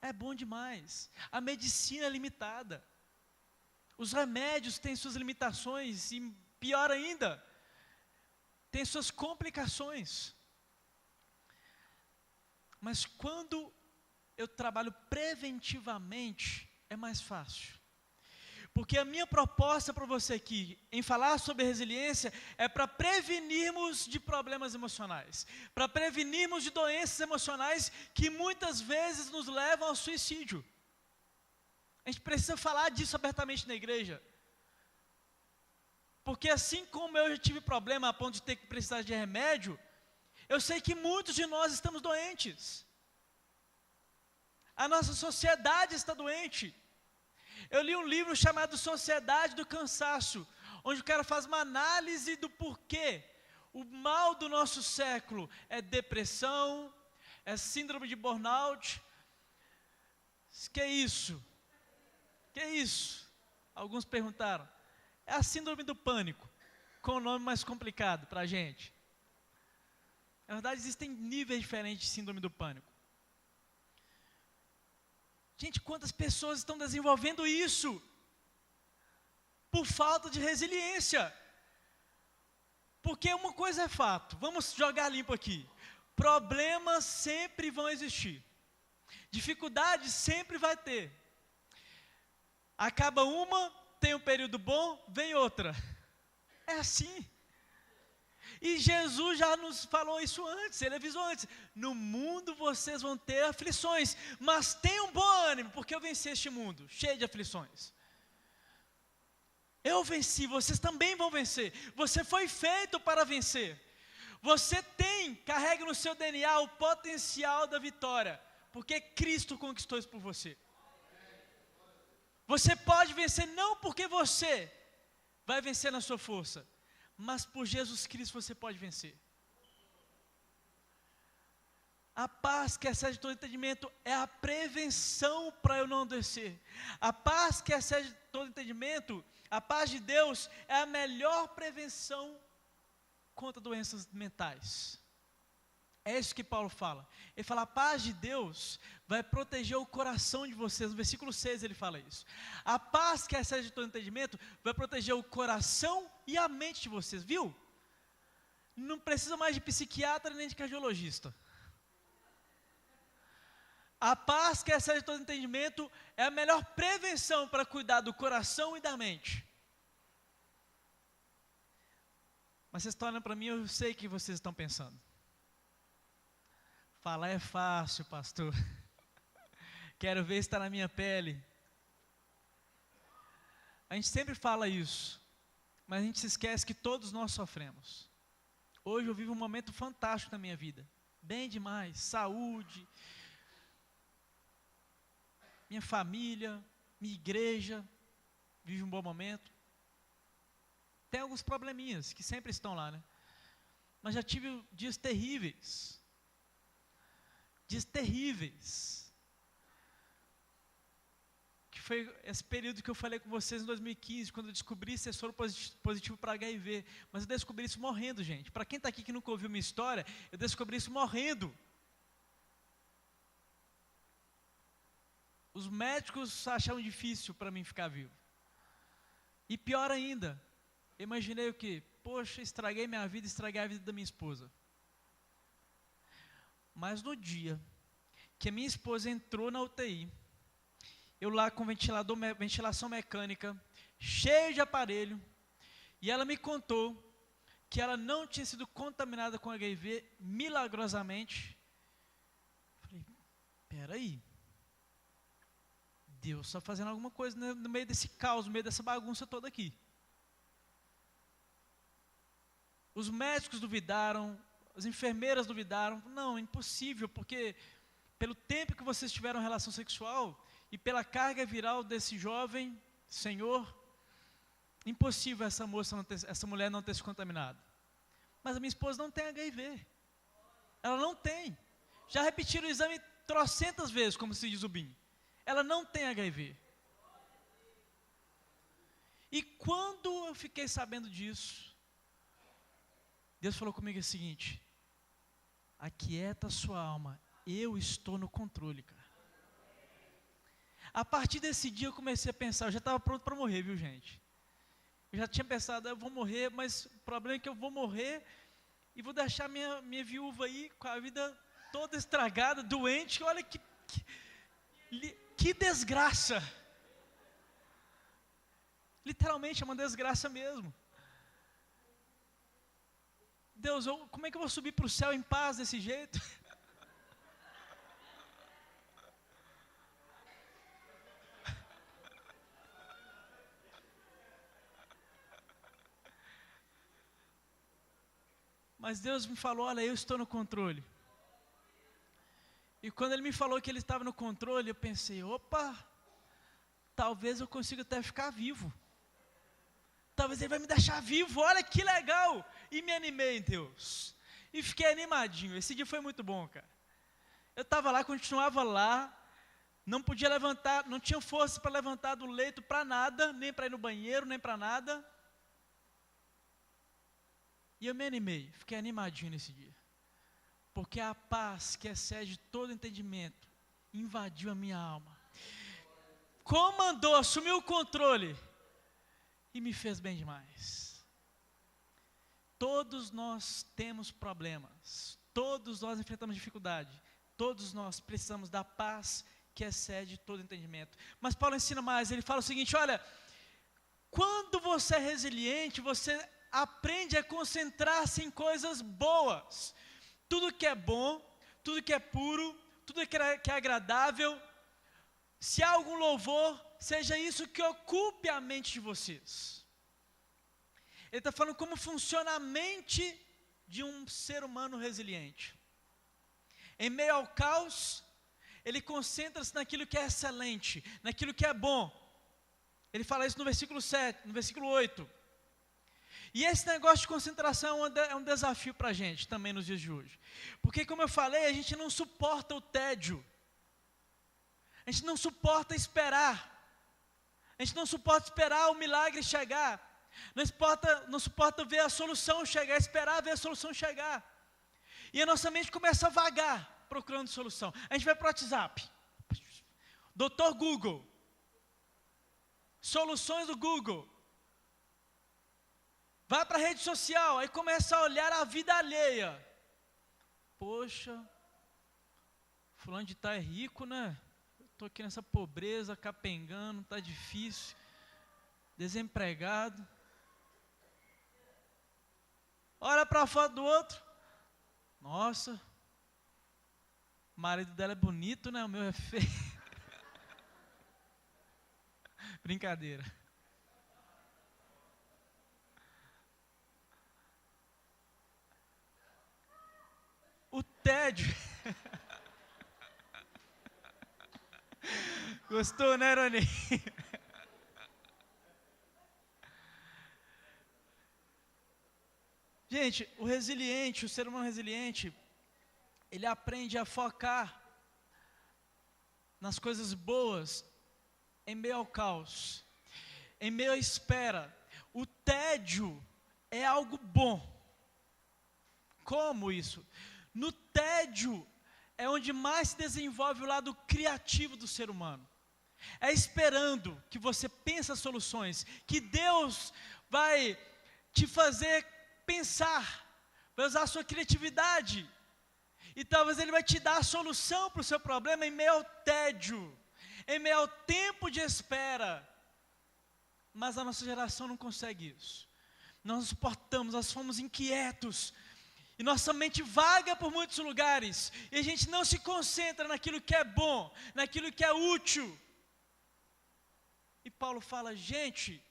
É bom demais. A medicina é limitada. Os remédios têm suas limitações e, pior ainda, tem suas complicações. Mas quando eu trabalho preventivamente, é mais fácil. Porque a minha proposta para você aqui, em falar sobre resiliência, é para prevenirmos de problemas emocionais, para prevenirmos de doenças emocionais que muitas vezes nos levam ao suicídio. A gente precisa falar disso abertamente na igreja. Porque assim como eu já tive problema a ponto de ter que precisar de remédio, eu sei que muitos de nós estamos doentes. A nossa sociedade está doente. Eu li um livro chamado Sociedade do Cansaço, onde o cara faz uma análise do porquê o mal do nosso século é depressão, é síndrome de burnout. Que é isso? Que é isso? Alguns perguntaram. É a síndrome do pânico, com o nome mais complicado para a gente. Na verdade, existem níveis diferentes de síndrome do pânico. Gente, quantas pessoas estão desenvolvendo isso? Por falta de resiliência. Porque uma coisa é fato, vamos jogar limpo aqui. Problemas sempre vão existir. Dificuldades sempre vai ter. Acaba uma, tem um período bom, vem outra. É assim. E Jesus já nos falou isso antes, Ele avisou antes. No mundo vocês vão ter aflições, mas tenham bom ânimo, porque eu venci este mundo, cheio de aflições. Eu venci, vocês também vão vencer. Você foi feito para vencer. Você carrega no seu DNA o potencial da vitória, porque Cristo conquistou isso por você. Você pode vencer não porque você vai vencer na sua força, mas por Jesus Cristo você pode vencer. A paz que excede todo entendimento é a prevenção para eu não adoecer. A paz que excede todo entendimento, a paz de Deus é a melhor prevenção contra doenças mentais. É isso que Paulo fala. Ele fala, a paz de Deus vai proteger o coração de vocês. No versículo 6 ele fala isso. A paz que excede todo entendimento vai proteger o coração e a mente de vocês, viu? Não precisa mais de psiquiatra nem de cardiologista. A paz que excede todo entendimento é a melhor prevenção para cuidar do coração e da mente. Mas vocês estão olhando para mim, eu sei o que vocês estão pensando. Falar é fácil, pastor. Quero ver se está na minha pele. A gente sempre fala isso, mas a gente se esquece que todos nós sofremos. Hoje eu vivo um momento fantástico na minha vida. Bem demais, saúde, minha família, minha igreja, vive um bom momento. Tem alguns probleminhas que sempre estão lá, né? Mas já tive dias terríveis. Dias terríveis. Que foi esse período que eu falei com vocês em 2015, quando eu descobri ser soro positivo para HIV. Mas eu descobri isso morrendo, gente. Para quem está aqui que nunca ouviu minha história, eu descobri isso morrendo. Os médicos acharam difícil para mim ficar vivo. E pior ainda, eu imaginei o quê? Poxa, estraguei minha vida, estraguei a vida da minha esposa. Mas no dia que a minha esposa entrou na UTI, eu lá com ventilação mecânica, cheio de aparelho, e ela me contou que ela não tinha sido contaminada com HIV milagrosamente. Falei, peraí, Deus está fazendo alguma coisa no meio desse caos, no meio dessa bagunça toda aqui. Os médicos duvidaram, as enfermeiras duvidaram. Não, é impossível, porque pelo tempo que vocês tiveram relação sexual e pela carga viral desse jovem senhor, impossível essa mulher não ter se contaminado. Mas a minha esposa não tem HIV. Ela não tem. Já repetiram o exame trocentas vezes, como se diz o BIM. Ela não tem HIV. E quando eu fiquei sabendo disso, Deus falou comigo o seguinte: aquieta a sua alma, eu estou no controle, cara. A partir desse dia eu comecei a pensar, eu já estava pronto para morrer, viu, gente? Eu já tinha pensado, eu vou morrer, mas o problema é que eu vou morrer e vou deixar minha viúva aí com a vida toda estragada, doente. Olha que desgraça. Literalmente é uma desgraça mesmo. Deus, como é que eu vou subir para o céu em paz desse jeito? Mas Deus me falou, olha, eu estou no controle. E quando Ele me falou que Ele estava no controle, eu pensei, opa, talvez eu consiga até ficar vivo. Talvez Ele vai me deixar vivo, olha que legal. E me animei em Deus. E fiquei animadinho, esse dia foi muito bom, cara. Eu estava lá, continuava lá, não podia levantar, não tinha força para levantar do leito para nada, nem para ir no banheiro, nem para nada. E eu me animei, fiquei animadinho nesse dia. Porque a paz que excede todo entendimento invadiu a minha alma. Comandou, assumiu o controle e me fez bem demais. Todos nós temos problemas, todos nós enfrentamos dificuldade, todos nós precisamos da paz que excede todo entendimento. Mas Paulo ensina mais, ele fala o seguinte, olha, quando você é resiliente, você aprende a concentrar-se em coisas boas. Tudo que é bom, tudo que é puro, tudo que é agradável, se há algum louvor, seja isso que ocupe a mente de vocês. Ele está falando como funciona a mente de um ser humano resiliente. Em meio ao caos, ele concentra-se naquilo que é excelente, naquilo que é bom. Ele fala isso no versículo 7, no versículo 8. E esse negócio de concentração é um desafio para a gente também nos dias de hoje. Porque, como eu falei, a gente não suporta o tédio. A gente não suporta esperar. A gente não suporta esperar o milagre chegar. Não suporta ver a solução chegar, esperar ver a solução chegar. E a nossa mente começa a vagar, procurando solução. A gente vai para o WhatsApp. Doutor Google. Soluções do Google. Vai para a rede social, aí começa a olhar a vida alheia. Poxa, fulano de tal é rico, né? Eu estou aqui nessa pobreza, capengando, está difícil. Desempregado. Olha para a foto do outro. Nossa, o marido dela é bonito, né? O meu é feio. Brincadeira. O tédio. Gostou, né, Rony? Gente, o ser humano resiliente, ele aprende a focar nas coisas boas em meio ao caos, em meio à espera. O tédio é algo bom. Como isso? No tédio é onde mais se desenvolve o lado criativo do ser humano. É esperando que você pense as soluções, que Deus vai te fazer pensar, vai usar a sua criatividade, e talvez Ele vai te dar a solução para o seu problema em meio ao tédio, em meio ao tempo de espera. Mas a nossa geração não consegue isso. Nós nos suportamos, nós fomos inquietos, e nossa mente vaga por muitos lugares, e a gente não se concentra naquilo que é bom, naquilo que é útil. E Paulo fala, gente,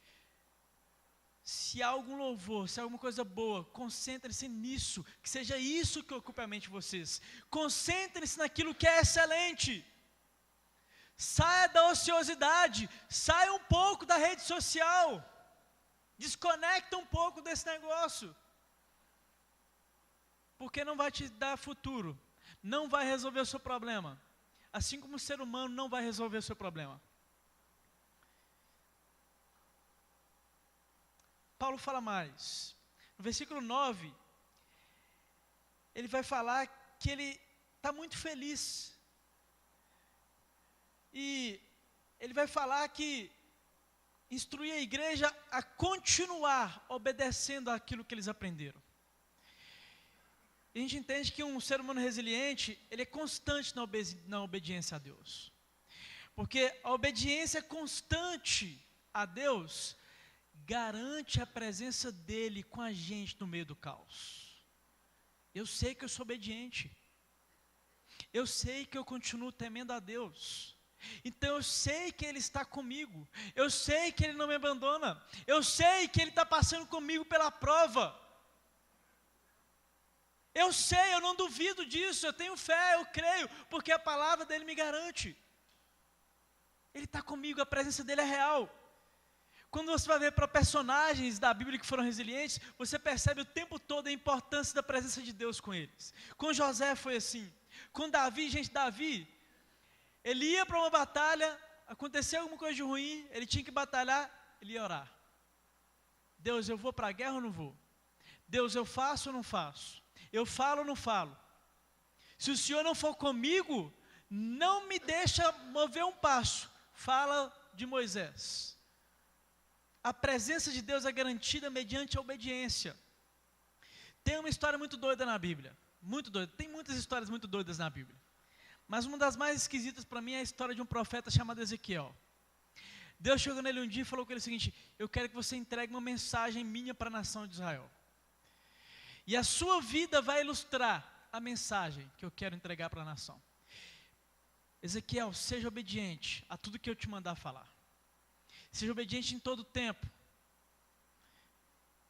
se há algum louvor, se há alguma coisa boa, concentrem-se nisso, que seja isso que ocupe a mente de vocês. Concentrem-se naquilo que é excelente. Saia da ociosidade, saia um pouco da rede social, desconecta um pouco desse negócio. Porque não vai te dar futuro, não vai resolver o seu problema. Assim como o ser humano não vai resolver o seu problema. Paulo fala mais. No versículo 9, ele vai falar que ele está muito feliz. E ele vai falar que instruir a igreja a continuar obedecendo àquilo que eles aprenderam. E a gente entende que um ser humano resiliente, ele é constante na obediência a Deus. Porque a obediência constante a Deus garante a presença dele com a gente no meio do caos. Eu sei que eu sou obediente. Eu sei que eu continuo temendo a Deus. Então eu sei que Ele está comigo. Eu sei que Ele não me abandona. Eu sei que Ele está passando comigo pela prova. Eu sei, eu não duvido disso. Eu tenho fé, eu creio, porque a palavra dEle me garante. Ele está comigo, a presença dEle é real. Quando você vai ver para personagens da Bíblia que foram resilientes, você percebe o tempo todo a importância da presença de Deus com eles. Com José foi assim. Com Davi, Davi, ele ia para uma batalha, aconteceu alguma coisa de ruim, ele tinha que batalhar, ele ia orar. Deus, eu vou para a guerra ou não vou? Deus, eu faço ou não faço? Eu falo ou não falo? Se o Senhor não for comigo, não me deixa mover um passo. Fala de Moisés. A presença de Deus é garantida mediante a obediência. Tem uma história muito doida na Bíblia. Muito doida. Tem muitas histórias muito doidas na Bíblia. Mas uma das mais esquisitas para mim é a história de um profeta chamado Ezequiel. Deus chegou nele um dia e falou com ele o seguinte: eu quero que você entregue uma mensagem minha para a nação de Israel. E a sua vida vai ilustrar a mensagem que eu quero entregar para a nação. Ezequiel, seja obediente a tudo que eu te mandar falar. Seja obediente em todo o tempo.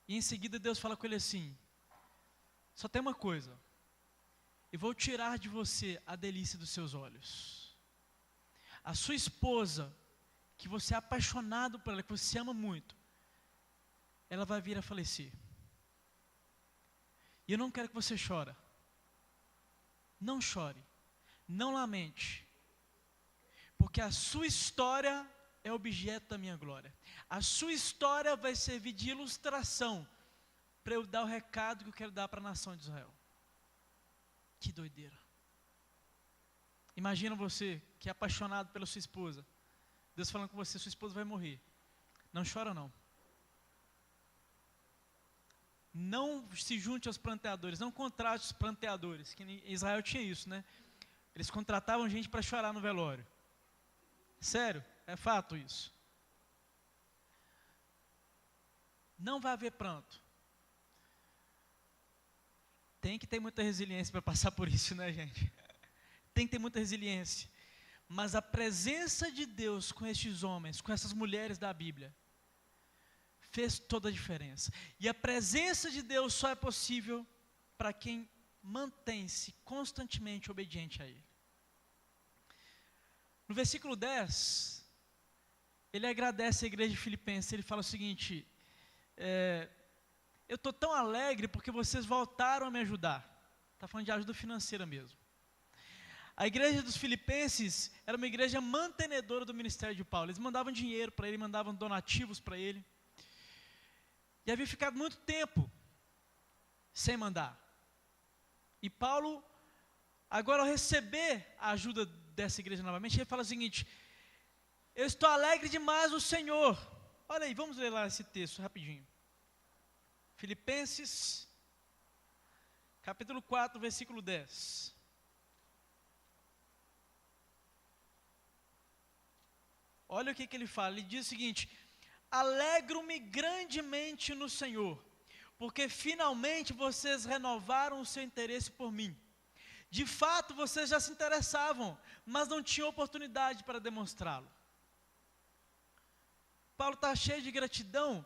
E em seguida Deus fala com ele assim: só tem uma coisa, eu vou tirar de você a delícia dos seus olhos. A sua esposa, que você é apaixonado por ela, que você ama muito, ela vai vir a falecer. E eu não quero que você chore. Não chore, não lamente, porque a sua história é objeto da minha glória. A sua história vai servir de ilustração para eu dar o recado que eu quero dar para a nação de Israel. Que doideira. Imagina você que é apaixonado pela sua esposa. Deus falando com você: sua esposa vai morrer. Não chora não. Não se junte aos pranteadores, não contrate os pranteadores, que em Israel tinha isso, né? Eles contratavam gente para chorar no velório. Sério, é fato isso. Não vai haver pranto. Tem que ter muita resiliência para passar por isso, né, gente? Tem que ter muita resiliência. Mas a presença de Deus com estes homens, com essas mulheres da Bíblia, fez toda a diferença. E a presença de Deus só é possível para quem mantém-se constantemente obediente a Ele. No versículo 10, ele agradece a igreja de Filipenses. Ele fala o seguinte: eu estou tão alegre porque vocês voltaram a me ajudar. Está falando de ajuda financeira mesmo. A igreja dos Filipenses era uma igreja mantenedora do ministério de Paulo. Eles mandavam dinheiro para ele, mandavam donativos para ele. E havia ficado muito tempo sem mandar. E Paulo, agora ao receber a ajuda dessa igreja novamente, ele fala o seguinte: eu estou alegre demais no Senhor. Olha aí, vamos ler lá esse texto rapidinho. Filipenses, capítulo 4, versículo 10. Olha o que ele fala, ele diz o seguinte: alegro-me grandemente no Senhor, porque finalmente vocês renovaram o seu interesse por mim. De fato, vocês já se interessavam, mas não tinham oportunidade para demonstrá-lo. Paulo está cheio de gratidão,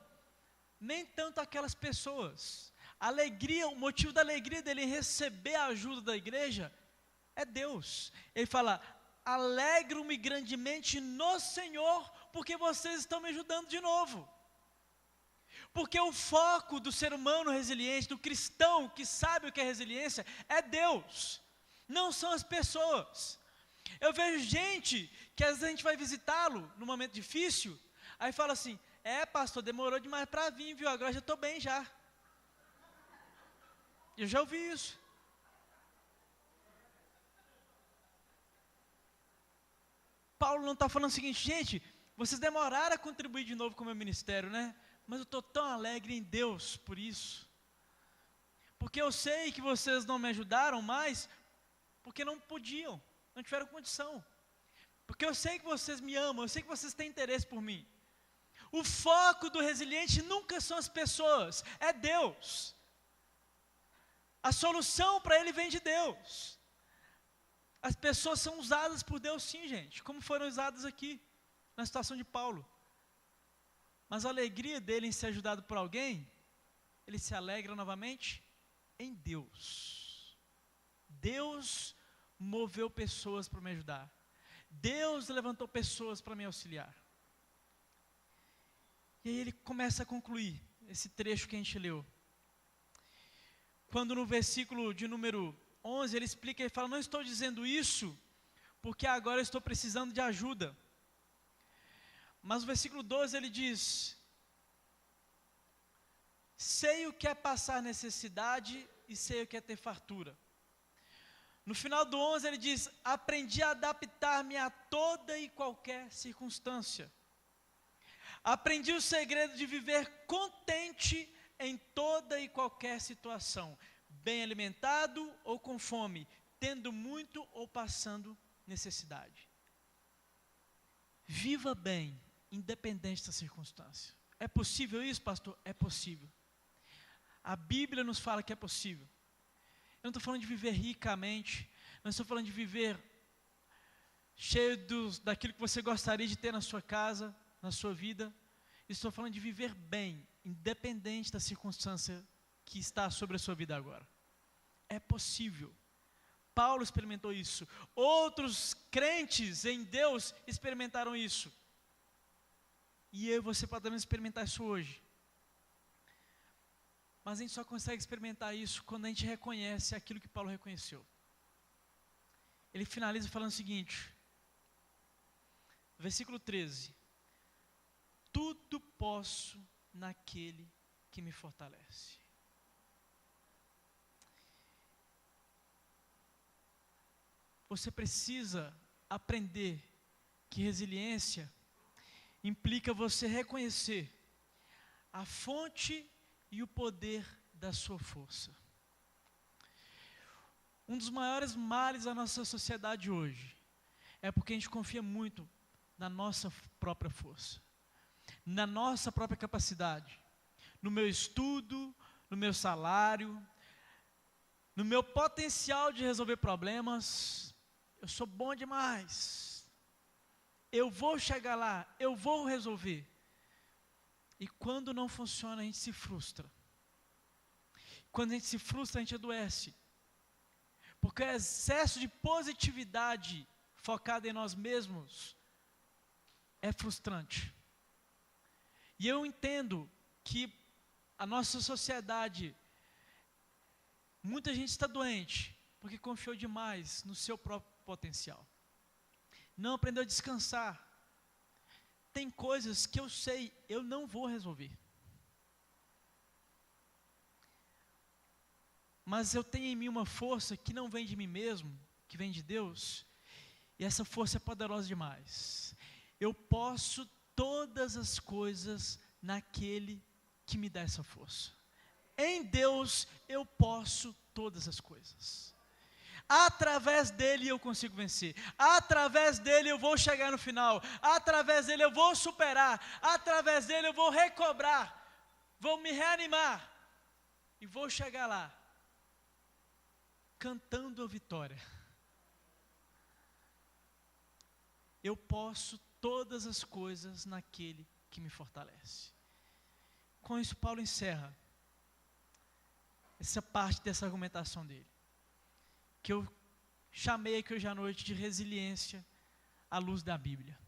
nem tanto aquelas pessoas. A alegria, o motivo da alegria dele em receber a ajuda da igreja é Deus. Ele fala: alegro-me grandemente no Senhor, porque vocês estão me ajudando de novo. Porque o foco do ser humano resiliente, do cristão que sabe o que é resiliência, é Deus. não são as pessoas. Eu vejo gente que às vezes a gente vai visitá-lo num momento difícil, aí fala assim, pastor, demorou demais para vir, viu, agora já estou bem já. Eu já ouvi isso. Paulo não está falando o seguinte, gente, vocês demoraram a contribuir de novo com o meu ministério, né? Mas eu estou tão alegre em Deus por isso. Porque eu sei que vocês não me ajudaram mais, porque não podiam, não tiveram condição. Porque eu sei que vocês me amam, eu sei que vocês têm interesse por mim. O foco do resiliente nunca são as pessoas, é Deus. A solução para ele vem de Deus. As pessoas são usadas por Deus sim, gente, como foram usadas aqui, na situação de Paulo. Mas a alegria dele em ser ajudado por alguém, ele se alegra novamente em Deus. Deus moveu pessoas para me ajudar. Deus levantou pessoas para me auxiliar. E aí ele começa a concluir esse trecho que a gente leu. Quando no versículo de número 11, ele explica, ele fala, não estou dizendo isso, porque agora eu estou precisando de ajuda. Mas no versículo 12 ele diz, sei o que é passar necessidade e sei o que é ter fartura. No final do 11 ele diz, aprendi a adaptar-me a toda e qualquer circunstância. Aprendi o segredo de viver contente em toda e qualquer situação, bem alimentado ou com fome, tendo muito ou passando necessidade. Viva bem, independente da circunstância. É possível isso, pastor? É possível. A Bíblia nos fala que é possível. Eu não estou falando de viver ricamente, não estou falando de viver cheio daquilo que você gostaria de ter na sua casa, na sua vida. Estou falando de viver bem, independente da circunstância que está sobre a sua vida agora. É possível. Paulo experimentou isso. Outros crentes em Deus experimentaram isso. E eu e você podemos experimentar isso hoje. Mas a gente só consegue experimentar isso quando a gente reconhece aquilo que Paulo reconheceu. Ele finaliza falando o seguinte, versículo 13. Tudo posso naquele que me fortalece. Você precisa aprender que resiliência implica você reconhecer a fonte e o poder da sua força. Um dos maiores males da nossa sociedade hoje é porque a gente confia muito na nossa própria força, na nossa própria capacidade, no meu estudo, no meu salário, no meu potencial de resolver problemas. Eu sou bom demais, eu vou chegar lá, eu vou resolver. E quando não funciona, a gente se frustra. Quando a gente se frustra, a gente adoece. Porque o excesso de positividade focada em nós mesmos é frustrante. E eu entendo que a nossa sociedade, muita gente está doente, porque confiou demais no seu próprio potencial. Não aprendeu a descansar. Tem coisas que eu sei, eu não vou resolver. Mas eu tenho em mim uma força que não vem de mim mesmo, que vem de Deus, e essa força é poderosa demais. Eu posso todas as coisas naquele que me dá essa força. Em Deus eu posso todas as coisas. Através dele eu consigo vencer. Através dele eu vou chegar no final. Através dele eu vou superar. Através dele eu vou recobrar. Vou me reanimar. E vou chegar lá, cantando a vitória. Eu posso todas as coisas naquele que me fortalece. Com isso Paulo encerra essa parte dessa argumentação dele, que eu chamei aqui hoje à noite de resiliência à luz da Bíblia.